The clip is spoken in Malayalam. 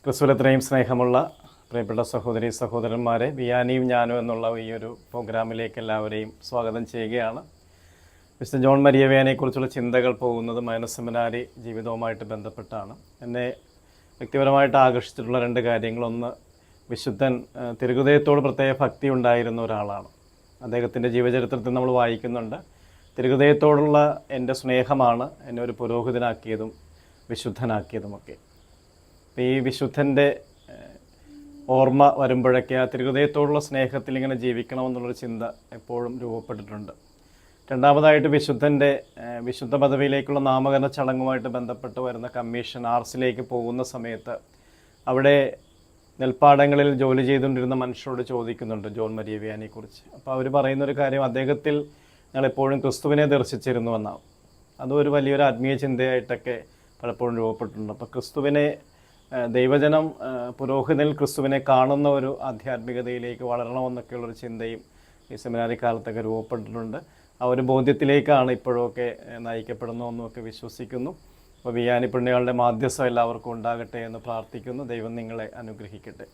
ക്രിസ്തുവിലത്രയും സ്നേഹമുള്ള പ്രിയപ്പെട്ട സഹോദരി സഹോദരന്മാരെ, വിയാനിയും ഞാനും എന്നുള്ള ഈ ഒരു പ്രോഗ്രാമിലേക്ക് എല്ലാവരെയും സ്വാഗതം ചെയ്യുകയാണ്. മിസ്റ്റർ ജോൺ മരിയ വിയാനിയെക്കുറിച്ചുള്ള ചിന്തകൾ പോകുന്നത് മൈനസ് സെമിനാരി ജീവിതവുമായിട്ട് ബന്ധപ്പെട്ടാണ്. എന്നെ വ്യക്തിപരമായിട്ട് ആകർഷിച്ചിട്ടുള്ള രണ്ട് കാര്യങ്ങൾ. ഒന്ന്, വിശുദ്ധൻ തിരുഹൃദയത്തോട് പ്രത്യേക ഭക്തി ഉണ്ടായിരുന്ന ഒരാളാണ്. അദ്ദേഹത്തിൻ്റെ ജീവചരിത്രത്തിൽ നമ്മൾ വായിക്കുന്നുണ്ട്, തിരുഹൃദയത്തോടുള്ള എൻ്റെ സ്നേഹമാണ് എന്നെ ഒരു പുരോഹിതനാക്കിയതും വിശുദ്ധനാക്കിയതുമൊക്കെ. അപ്പോൾ ഈ വിശുദ്ധൻ്റെ ഓർമ്മ വരുമ്പോഴൊക്കെ ആ തിരുഹൃദയത്തോടുള്ള സ്നേഹത്തിൽ ഇങ്ങനെ ജീവിക്കണമെന്നുള്ളൊരു ചിന്ത എപ്പോഴും രൂപപ്പെട്ടിട്ടുണ്ട്. രണ്ടാമതായിട്ട്, വിശുദ്ധൻ്റെ വിശുദ്ധ പദവിയിലേക്കുള്ള നാമകരണ ചടങ്ങുമായിട്ട് ബന്ധപ്പെട്ട് വരുന്ന കമ്മീഷൻ ആർസിലേക്ക് പോകുന്ന സമയത്ത് അവിടെ നെൽപ്പാടങ്ങളിൽ ജോലി ചെയ്തുകൊണ്ടിരുന്ന മനുഷ്യരോട് ചോദിക്കുന്നുണ്ട് ജോൺ മരിയ വിയാനിയെക്കുറിച്ച്. അപ്പോൾ അവർ പറയുന്നൊരു കാര്യം, അദ്ദേഹത്തിൽ ഞങ്ങളെപ്പോഴും ക്രിസ്തുവിനെ ദർശിച്ചിരുന്നുവെന്നാണ്. അതും ഒരു വലിയൊരു ആത്മീയ ചിന്തയായിട്ടൊക്കെ പലപ്പോഴും രൂപപ്പെട്ടിട്ടുണ്ട്. അപ്പോൾ ക്രിസ്തുവിനെ, ദൈവജനം പുരോഹിതനിൽ ക്രിസ്തുവിനെ കാണുന്ന ഒരു ആധ്യാത്മികതയിലേക്ക് വളരണമെന്നൊക്കെയുള്ളൊരു ചിന്തയും ഈ സെമിനാരി കാലത്തൊക്കെ രൂപപ്പെട്ടിട്ടുണ്ട്. ആ ഒരു ബോധ്യത്തിലേക്കാണ് ഇപ്പോഴൊക്കെ നയിക്കപ്പെടുന്നതെന്നൊക്കെ വിശ്വസിക്കുന്നു. അപ്പോൾ വിയാനി പുണ്യകളുടെ മാധ്യസ്ഥം എല്ലാവർക്കും ഉണ്ടാകട്ടെ എന്ന് പ്രാർത്ഥിക്കുന്നു. ദൈവം നിങ്ങളെ അനുഗ്രഹിക്കട്ടെ.